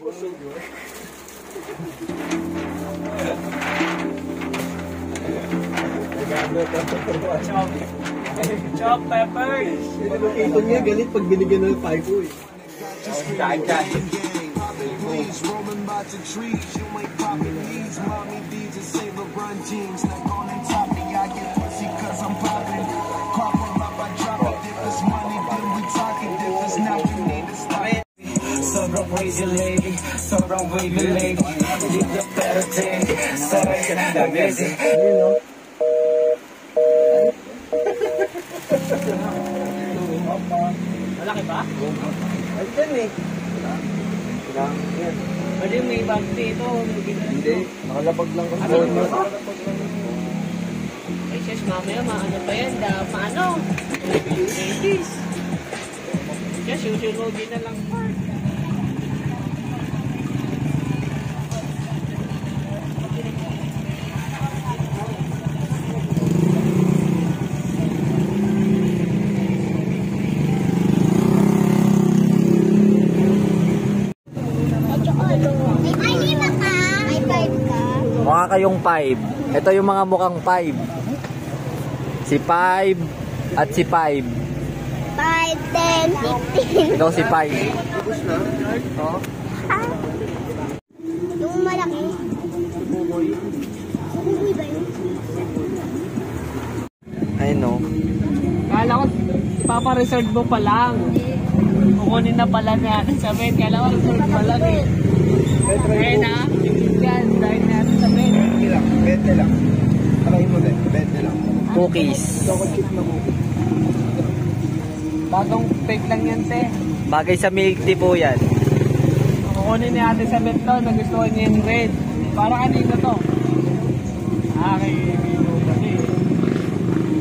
Chop peppers. Ito niya galit pag binigyan ng 5 eh. Rolling by the trees, you ain't popping these. Mommy D's and say LeBron James. Like on and top me, I get pussy cause I'm popping. Carve up, I drop it. If it's money, then we talking. If it's not, you need to stop it. Sobrang crazy lady, sobrang wavy lady. Leave the better thing, saray ka na busy. Malaki ba? Ay, dyan eh. Pwede may bag dito. Hindi, nakalapag lang ang Ay, sis, mamaya maano pa yan? Maano? Ladies. Siya, susunodin na lang. Mukha kayong 5. Ito yung mga mukhang 5. Si 5 at si 5. 5, 10, 15. Ikaw si 5. Oh. Yung malaki. Buboy ba yun? I know. Kala ko, ipapa-reserve mo pa lang. Kukunin na pala natin sa bed. Kala ko, reserve pa lang eh. Kaya na, yan, dahil natin sa bed. 20 lang. Try mo din, 20 lang. Cookies. Chocolate chip na cookies. Bagong fake lang yan, te. Bagay sa milk tea po yan. Kukunin niya natin sa bed to. Nagustuhan niya yung red. Para kanino to? Kay Bino kasi.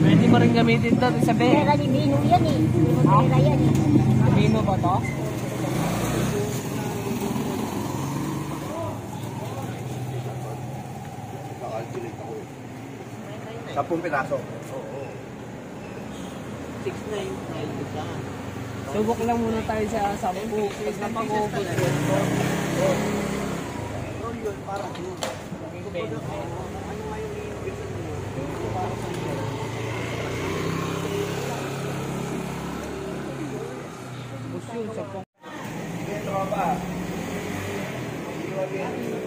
Pwede mo rin gamitin to sa bed. Pera ni Bino yan eh. Pera yan eh. Bino ba to? Naka-calculate ako eh. 10 piraso. Oo. 699 isa. Subok lang muna tayo sa 10. Kasi na pag-ubos yun. Yun, para yun. Bus yun sa pong. Sige, tropa. Iwag yan.